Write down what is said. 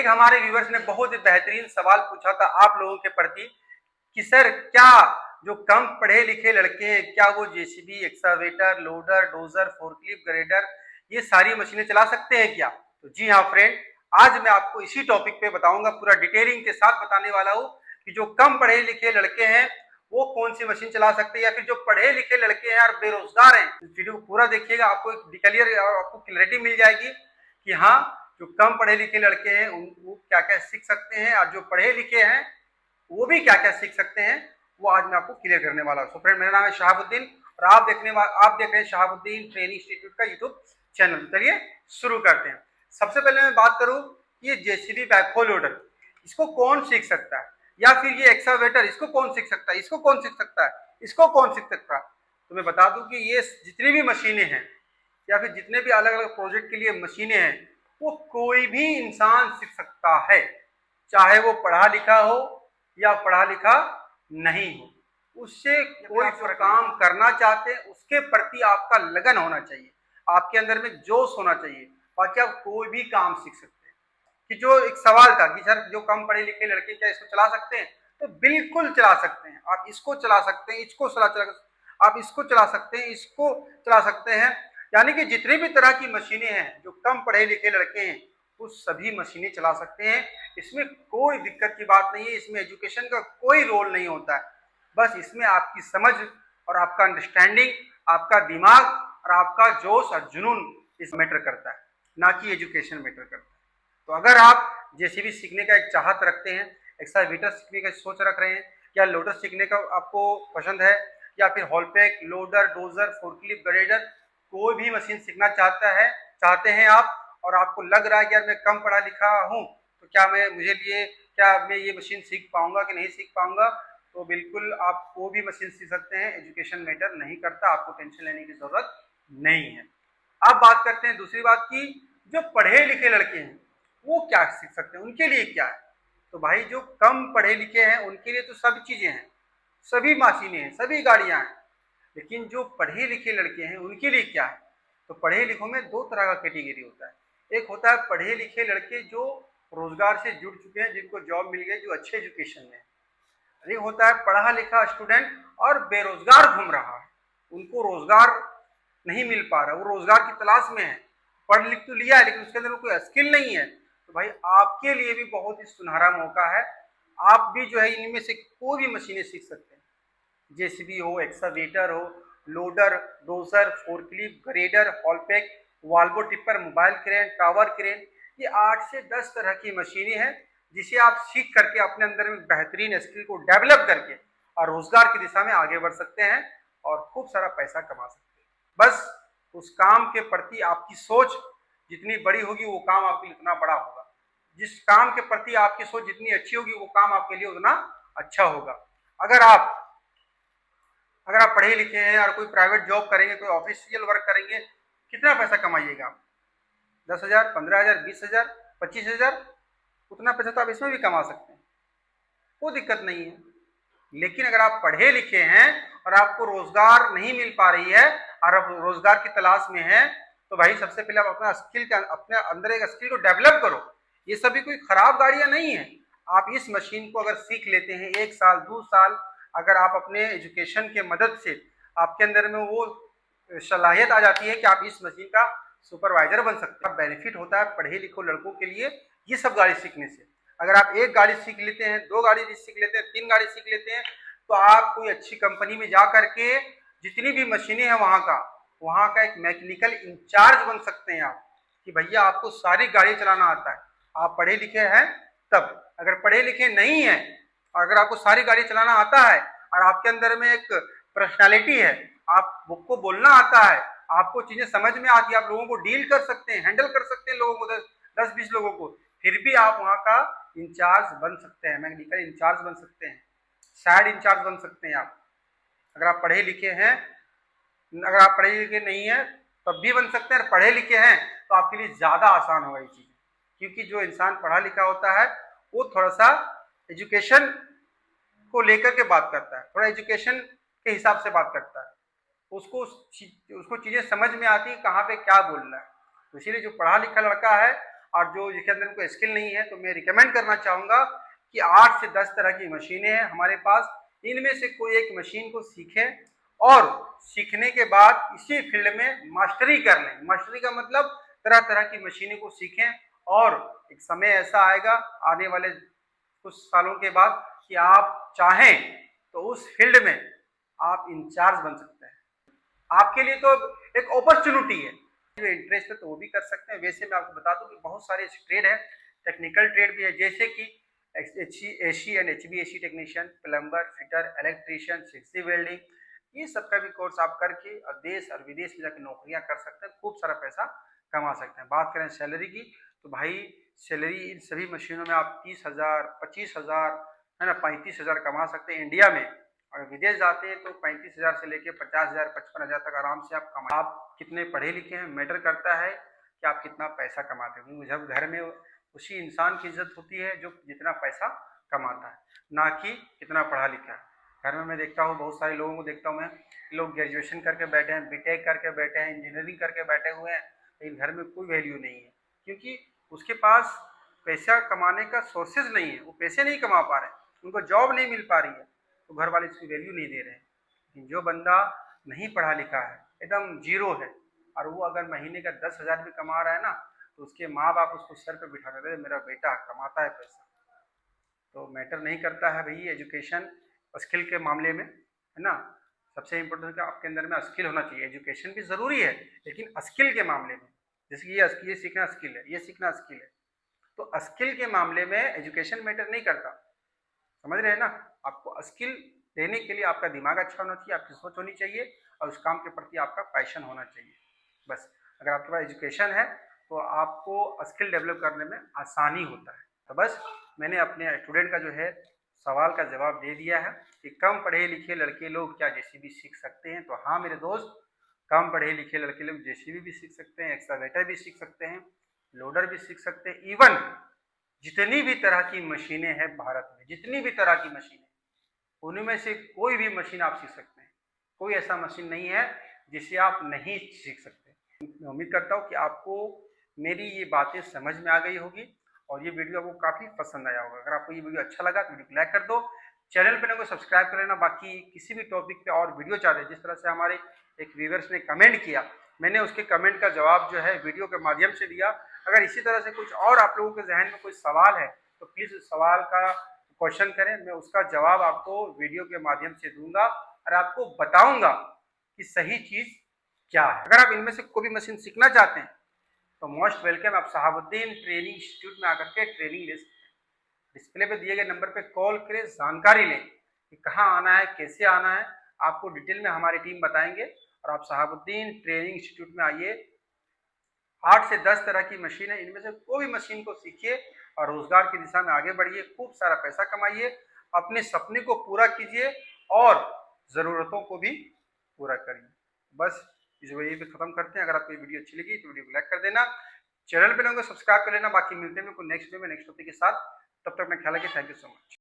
एक हमारे व्यूवर्स ने बहुत ही बेहतरीन सवाल पूछा था आप लोगों के प्रति कि सर क्या जो कम पढ़े लिखे लड़के हैं क्या वो JCB, excavator, loader, dozer, forklift, grader ये सारी मशीनें चला सकते हैं क्या? तो जी हाँ फ्रेंड, आज मैं आपको इसी टॉपिक पे बताऊंगा, पूरा डिटेलिंग के साथ बताने वाला हूँ कि जो कम पढ़े लिखे लड़के हैं वो कौन सी मशीन चला सकते हैं, या फिर जो पढ़े लिखे लड़के हैं और बेरोजगार हैं। इस वीडियो को पूरा देखिएगा, आपको एक क्लियर और आपको क्लैरिटी मिल जाएगी कि हाँ जो कम पढ़े लिखे लड़के हैं वो क्या क्या सीख सकते हैं और जो पढ़े लिखे हैं वो भी क्या क्या सीख सकते हैं, वो आज मैं आपको क्लियर करने वाला हूँ। फ्रेंड, मेरा नाम है शहाबुद्दीन और आप देख रहे हैं शहाबुद्दीन ट्रेनिंग इंस्टीट्यूट का यूट्यूब चैनल। चलिए शुरू करते हैं। सबसे पहले मैं बात करूँ ये जेसीबी बैकहो लोडर इसको कौन सीख सकता है, या फिर ये एक्सकावेटर इसको कौन सीख सकता है, इसको कौन सीख सकता है, इसको कौन सीख सकता है। तो मैं बता दूं कि ये जितनी भी मशीनें हैं या फिर जितने भी अलग अलग प्रोजेक्ट के लिए मशीनें हैं वो कोई भी इंसान सीख सकता है, चाहे वो पढ़ा लिखा हो या पढ़ा लिखा नहीं हो। उससे कोई काम करना चाहते हैं उसके प्रति आपका लगन होना चाहिए, आपके अंदर में जोश होना चाहिए, बाकी आप कोई भी काम सीख सकते हैं। कि जो एक सवाल था कि सर जो कम पढ़े लिखे लड़के क्या इसको चला सकते हैं, तो बिल्कुल चला सकते हैं। आप इसको चला सकते हैं, इसको आप इसको चला सकते हैं, इसको चला सकते हैं। यानी कि जितनी भी तरह की मशीनें हैं जो कम पढ़े लिखे लड़के हैं वो सभी मशीनें चला सकते हैं। इसमें कोई दिक्कत की बात नहीं है, इसमें एजुकेशन का कोई रोल नहीं होता है। बस इसमें आपकी समझ और आपका अंडरस्टैंडिंग, आपका दिमाग और आपका जोश और जुनून इस मैटर करता है, ना कि एजुकेशन मैटर करता है। तो अगर आप जेसीबी सीखने का एक चाहत रखते हैं, एक्सकावेटर सीखने का सोच रख रहे हैं, या लोडर सीखने का आपको पसंद है, या फिर Haulpak, loader, dozer, forklift, grader कोई भी मशीन सीखना चाहते हैं आप, और आपको लग रहा है कि यार मैं कम पढ़ा लिखा हूँ तो क्या मैं ये मशीन सीख पाऊंगा कि नहीं सीख पाऊंगा, तो बिल्कुल आप कोई भी मशीन सीख सकते हैं। एजुकेशन मैटर नहीं करता, आपको टेंशन लेने की जरूरत नहीं है। अब बात करते हैं दूसरी बात की, जो पढ़े लिखे लड़के हैं वो क्या सीख सकते हैं, उनके लिए क्या है। तो भाई जो कम पढ़े लिखे हैं उनके लिए तो सब चीजें हैं, सभी मशीनें हैं, सभी गाड़ियां हैं। लेकिन जो पढ़े लिखे लड़के हैं उनके लिए क्या है। तो पढ़े लिखों में दो तरह का कैटेगरी होता है। एक होता है पढ़े लिखे लड़के जो रोजगार से जुड़ चुके हैं, जिनको जॉब मिल गई, जो अच्छे एजुकेशन में है। एक होता है पढ़ा लिखा स्टूडेंट और बेरोजगार घूम रहा है, उनको रोजगार नहीं मिल पा रहा, वो रोजगार की तलाश में है, पढ़ लिख तो लिया है लेकिन उसके अंदर कोई स्किल नहीं है। तो भाई आपके लिए भी बहुत ही सुनहरा मौका है, आप भी जो है इनमें से कोई भी मशीनें सीख सकते हैं। जेसीबी हो, एक्सकावेटर हो, loader, dozer, forklift, grader, Haulpak, Volvo tipper, mobile crane, tower crane, ये 8 से 10 तरह की मशीनें हैं जिसे आप सीख करके अपने अंदर में बेहतरीन स्किल को डेवलप करके और रोजगार की दिशा में आगे बढ़ सकते हैं और खूब सारा पैसा कमा सकते हैं। बस उस काम के प्रति आपकी सोच जितनी बड़ी होगी वो काम आपके लिए उतना बड़ा होगा, जिस काम के प्रति आपकी सोच जितनी अच्छी होगी वो काम आपके लिए उतना अच्छा होगा। अगर आप पढ़े लिखे हैं और कोई प्राइवेट जॉब करेंगे, कोई ऑफिशियल वर्क करेंगे, कितना पैसा कमाइएगा आप? 10,000, 15,000, 20,000, 25,000, उतना पैसा तो आप इसमें भी कमा सकते हैं, कोई दिक्कत नहीं है। लेकिन अगर आप पढ़े लिखे हैं और आपको रोजगार नहीं मिल पा रही है और आप रोजगार की तलाश में हैं, तो भाई सबसे पहले आप अपने अंदर एक स्किल को डेवलप करो। ये सभी कोई खराब गाड़ियां नहीं है। आप इस मशीन को अगर सीख लेते हैं 1 साल 2 साल, अगर आप अपने एजुकेशन के मदद से आपके अंदर में वो सलाहियत आ जाती है कि आप इस मशीन का सुपरवाइजर बन सकते हैं। बेनिफिट होता है पढ़े लिखे लड़कों के लिए ये सब गाड़ी सीखने से। अगर आप 1 गाड़ी सीख लेते हैं, 2 गाड़ी सीख लेते हैं, 3 गाड़ी सीख लेते हैं, तो आप कोई अच्छी कंपनी में जा करके जितनी भी मशीनें हैं वहाँ का एक मैकेनिकल इंचार्ज बन सकते हैं आप, कि भैया आपको सारी गाड़ी चलाना आता है। आप पढ़े लिखे हैं तब, अगर पढ़े लिखे नहीं है और अगर आपको सारी गाड़ी चलाना आता है और आपके अंदर में एक पर्सनालिटी है, आपको बोलना आता है, आपको चीजें समझ में आती है, आप लोगों को डील कर सकते हैं, हैंडल कर सकते हैं लोगों को, 10-20 लोगों को, फिर भी आप वहाँ का इंचार्ज बन सकते हैं, मैकेनिकल इंचार्ज बन सकते हैं, साइड इंचार्ज बन सकते हैं आप। अगर आप पढ़े लिखे हैं, अगर आप पढ़े लिखे नहीं है तब भी बन सकते हैं, और पढ़े लिखे हैं तो आपके लिए ज्यादा आसान होगा ये चीज, क्योंकि जो इंसान पढ़ा लिखा होता है वो थोड़ा सा एजुकेशन को लेकर के बात करता है, थोड़ा एजुकेशन के हिसाब से बात करता है, उसको चीजें समझ में आती है कहाँ पे क्या बोलना है। तो इसीलिए जो पढ़ा लिखा लड़का है और जो जिसके अंदर उनको स्किल नहीं है, तो मैं रिकमेंड करना चाहूँगा कि 8 से 10 तरह की मशीनें हैं हमारे पास, इनमें से कोई एक मशीन को सीखें और सीखने के बाद इसी फील्ड में मास्टरी कर लें। मास्टरी का मतलब तरह तरह की मशीनों को सीखें और एक समय ऐसा आएगा आने वाले कुछ सालों के बाद कि आप चाहें तो उस फील्ड में आप इंचार्ज बन सकते हैं। आपके लिए तो एक अपॉर्चुनिटी है, जो इंटरेस्ट है तो वो भी कर सकते हैं। वैसे मैं आपको बता दूं कि बहुत सारे ट्रेड है, टेक्निकल ट्रेड भी है, जैसे कि AC and HVAC technician, plumber, fitter, electrician, CNC welding, ये सब का भी कोर्स आप करके देश और विदेश में जाकर नौकरियां कर सकते हैं, खूब सारा पैसा कमा सकते हैं। बात करें सैलरी की, तो भाई सैलरी इन सभी मशीनों में आप 30,000, 25,000 है ना, 35,000 कमा सकते हैं इंडिया में। अगर विदेश जाते हैं तो 35,000 से लेके 50,000, 55,000 तक आराम से आप कमा। आप कितने पढ़े लिखे हैं मैटर करता है कि आप कितना पैसा कमाते हैं। जब घर में उसी इंसान की इज्जत होती है जो जितना पैसा कमाता है, ना कि कितना पढ़ा लिखा है। घर में मैं देखता हूँ, बहुत सारे लोगों को देखता हूँ मैं, लोग ग्रेजुएशन करके बैठे हैं, बीटेक करके बैठे हैं, इंजीनियरिंग करके बैठे हुए हैं, लेकिन घर में कोई वैल्यू नहीं है, क्योंकि उसके पास पैसा कमाने का सोर्सेज नहीं है, वो पैसे नहीं कमा पा रहे हैं, उनको जॉब नहीं मिल पा रही है, तो घर वाले इसकी वैल्यू नहीं दे रहे हैं। लेकिन जो बंदा नहीं पढ़ा लिखा है, एकदम जीरो है, और वो अगर महीने का 10,000 भी कमा रहा है ना, तो उसके माँ बाप उसको सर पे बिठा देते हैं, मेरा बेटा कमाता है पैसा। तो मैटर नहीं करता है भाई एजुकेशन स्किल के मामले में, है ना। सबसे इम्पोर्टेंट आपके अंदर में स्किल होना चाहिए। एजुकेशन भी ज़रूरी है, लेकिन स्किल के मामले में, जैसे कि ये सीखना स्किल है, ये सीखना स्किल है, तो स्किल के मामले में एजुकेशन मैटर नहीं करता, समझ रहे हैं ना। आपको स्किल देने के लिए आपका दिमाग अच्छा होना चाहिए, आपकी सोच होनी चाहिए, और उस काम के प्रति आपका पैशन होना चाहिए। बस अगर आपके पास एजुकेशन है तो आपको स्किल डेवलप करने में आसानी होता है। तो बस मैंने अपने स्टूडेंट का जो है सवाल का जवाब दे दिया है कि कम पढ़े लिखे लड़के लोग क्या जेसीबी सीख सकते हैं। तो हाँ मेरे दोस्त, कम पढ़े लिखे लड़के लोग जेसीबी भी सीख सकते हैं, एक्सकावेटर भी सीख सकते हैं, लोडर भी सीख सकते हैं। इवन जितनी भी तरह की मशीनें हैं भारत में, जितनी भी तरह की मशीनें, उनमें से कोई भी मशीन आप सीख सकते हैं। कोई ऐसा मशीन नहीं है जिसे आप नहीं सीख सकते। मैं उम्मीद करता हूँ कि आपको मेरी ये बातें समझ में आ गई होगी और ये वीडियो आपको काफ़ी पसंद आया होगा। अगर आपको ये वीडियो अच्छा लगा तो वीडियो को लाइक कर दो, चैनल पर ना कोई सब्सक्राइब कर लेना। बाकी किसी भी टॉपिक पे और वीडियो चाहते हैं, जिस तरह से हमारे एक व्यूअर्स ने कमेंट किया, मैंने उसके कमेंट का जवाब जो है वीडियो के माध्यम से दिया। अगर इसी तरह से कुछ और आप लोगों के जहन में कोई सवाल है तो प्लीज़ उस सवाल का क्वेश्चन करें, मैं उसका जवाब आपको वीडियो के माध्यम से दूंगा और आपको बताऊंगा कि सही चीज़ क्या है। अगर आप इनमें से कोई भी मशीन सीखना चाहते हैं तो मोस्ट वेलकम, आप शहाबुद्दीन ट्रेनिंग इंस्टीट्यूट में आकर के ट्रेनिंग ले सकते हैं। डिस्प्ले पे दिए गए नंबर पे कॉल करें, जानकारी लें कि कहाँ आना है, कैसे आना है, आपको डिटेल में हमारी टीम बताएंगे। और आप शहाबुद्दीन ट्रेनिंग इंस्टीट्यूट में आइए। 8 से 10 तरह की मशीन है, इनमें से कोई भी मशीन को सीखिए और रोजगार की दिशा में आगे बढ़िए, खूब सारा पैसा कमाइए, अपने सपने को पूरा कीजिए और ज़रूरतों को भी पूरा करिए। बस इस वीडियो पे खत्म करते हैं। अगर आपको ये वीडियो अच्छी लगी तो वीडियो को लाइक कर देना, चैनल पे लोगों को सब्सक्राइब कर लेना। बाकी मिलते हैं नेक्स्ट वीडियो में नेक्स्ट टॉपिक के साथ, तब तक मैं ख्याल रखिए। Thank you so much.